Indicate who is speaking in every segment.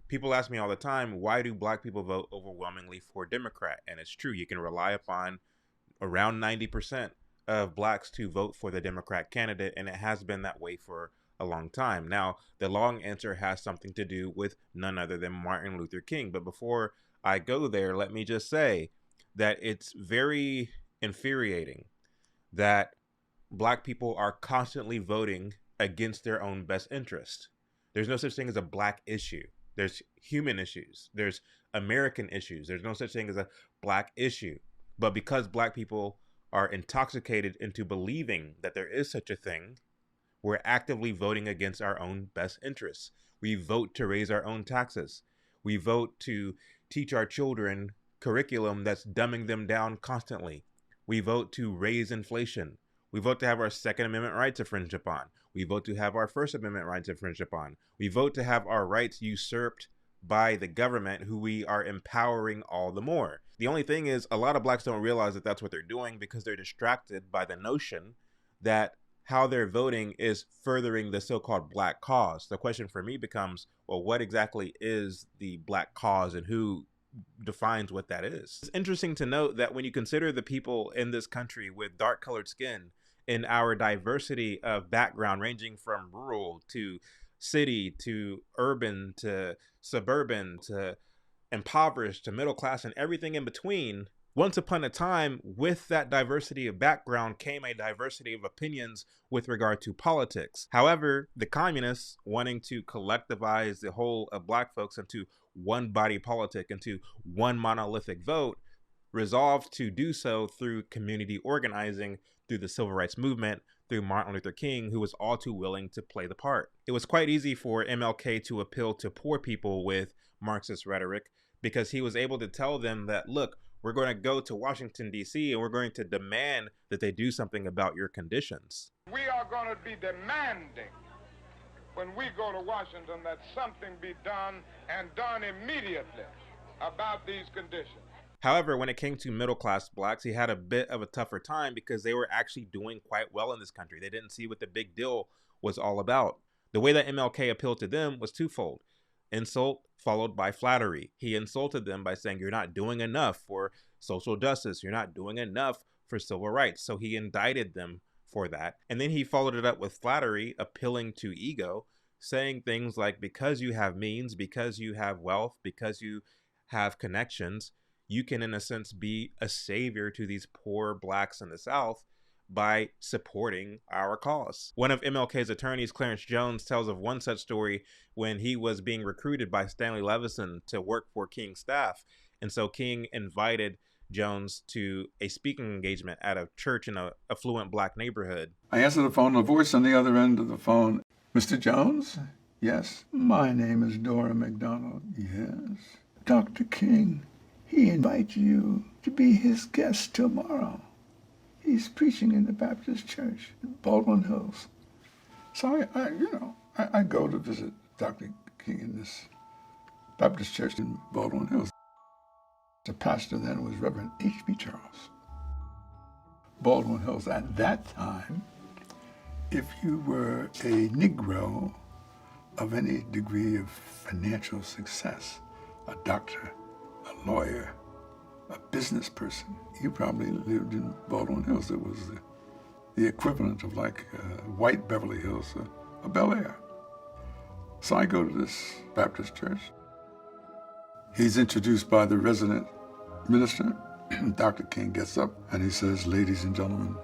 Speaker 1: People ask me all the time, why do black people vote overwhelmingly for Democrat? And it's true. You can rely upon around 90% of blacks to vote for the Democrat candidate, and it has been that way for a long time. Now, the long answer has something to do with none other than Martin Luther King. But before I go there, let me just say that it's very infuriating that black people are constantly voting against their own best interest. There's no such thing as a black issue. There's human issues. There's American issues. There's no such thing as a black issue. But because black people are intoxicated into believing that there is such a thing, we're actively voting against our own best interests. We vote to raise our own taxes. We vote to teach our children curriculum that's dumbing them down constantly. We vote to raise inflation. We vote to have our Second Amendment rights infringed upon. We vote to have our First Amendment rights infringed upon. We vote to have our rights usurped by the government, who we are empowering all the more. The only thing is, a lot of blacks don't realize that that's what they're doing because they're distracted by the notion that how they're voting is furthering the so-called black cause. The question for me becomes, well, what exactly is the black cause and who defines what that is? It's interesting to note that when you consider the people in this country with dark colored skin in our diversity of background, ranging from rural to city to urban to suburban to impoverished to middle class and everything in between, once upon a time, with that diversity of background came a diversity of opinions with regard to politics. However, the communists, wanting to collectivize the whole of black folks into one body politic, into one monolithic vote, resolved to do so through community organizing, through the civil rights movement, through Martin Luther King, who was all too willing to play the part. It was quite easy for MLK to appeal to poor people with Marxist rhetoric because he was able to tell them that, look, we're going to go to Washington, D.C., and we're going to demand that they do something about your conditions.
Speaker 2: We are going to be demanding when we go to Washington that something be done and done immediately about these conditions.
Speaker 1: However, when it came to middle-class blacks, he had a bit of a tougher time because they were actually doing quite well in this country. They didn't see what the big deal was all about. The way that MLK appealed to them was twofold. Insult followed by flattery. He insulted them by saying, you're not doing enough for social justice. You're not doing enough for civil rights. So he indicted them for that. And then he followed it up with flattery, appealing to ego, saying things like, because you have means, because you have wealth, because you have connections, you can, in a sense, be a savior to these poor blacks in the South by supporting our cause. One of MLK's attorneys, Clarence Jones, tells of one such story when he was being recruited by Stanley Levison to work for King's staff. And so King invited Jones to a speaking engagement at a church in an affluent black neighborhood.
Speaker 3: I answer the phone, a voice on the other end of the phone. Mr. Jones? Yes. My name is Dora McDonald. Yes. Dr. King, he invites you to be his guest tomorrow. He's preaching in the Baptist church in Baldwin Hills. So I go to visit Dr. King in this Baptist church in Baldwin Hills. The pastor then was Reverend H.B. Charles. Baldwin Hills at that time, if you were a Negro of any degree of financial success, a doctor, a lawyer, a business person, you probably lived in Baldwin Hills. It was the equivalent of like white Beverly Hills, a Bel Air. So I go to this Baptist church. He's introduced by the resident minister. Dr. King gets up and he says, ladies and gentlemen,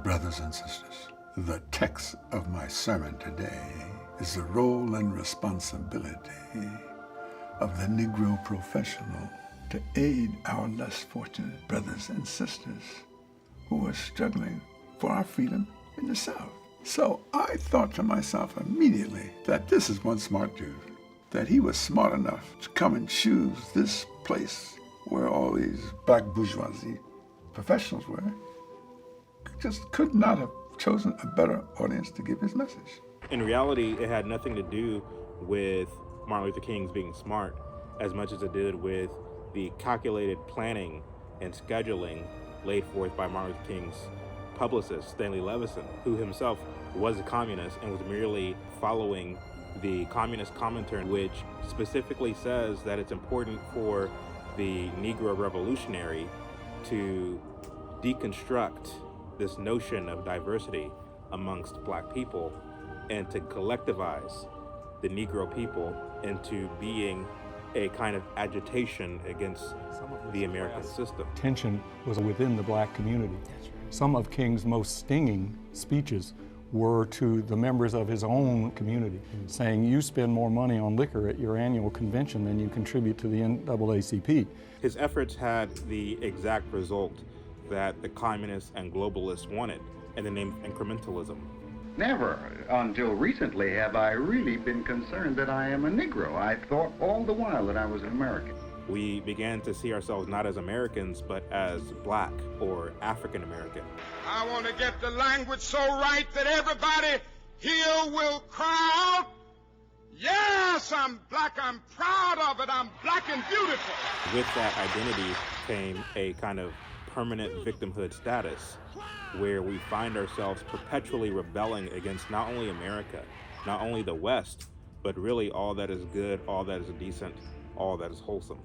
Speaker 3: brothers and sisters, the text of my sermon today is the role and responsibility of the Negro professional to aid our less fortunate brothers and sisters who are struggling for our freedom in the South. So I thought to myself immediately that this is one smart dude, that he was smart enough to come and choose this place where all these black bourgeoisie professionals were. Just could not have chosen a better audience to give his message.
Speaker 1: In reality, it had nothing to do with Martin Luther King's being smart as much as it did with the calculated planning and scheduling laid forth by Martin Luther King's publicist, Stanley Levison, who himself was a communist and was merely following the Communist Comintern, which specifically says that it's important for the Negro revolutionary to deconstruct this notion of diversity amongst black people and to collectivize the Negro people into being a kind of agitation against the American system.
Speaker 4: Tension was within the black community. Some of King's most stinging speeches were to the members of his own community, saying, you spend more money on liquor at your annual convention than you contribute to the NAACP.
Speaker 1: His efforts had the exact result that the communists and globalists wanted in the name of incrementalism.
Speaker 5: Never until recently have I really been concerned that I am a Negro. I thought all the while that I was an American.
Speaker 1: We began to see ourselves not as Americans, but as black or African American.
Speaker 2: I want to get the language so right that everybody here will cry out, yes, I'm black, I'm proud of it, I'm black and beautiful.
Speaker 1: With that identity came a kind of permanent victimhood status where we find ourselves perpetually rebelling against not only America, not only the West, but really all that is good, all that is decent, all that is wholesome.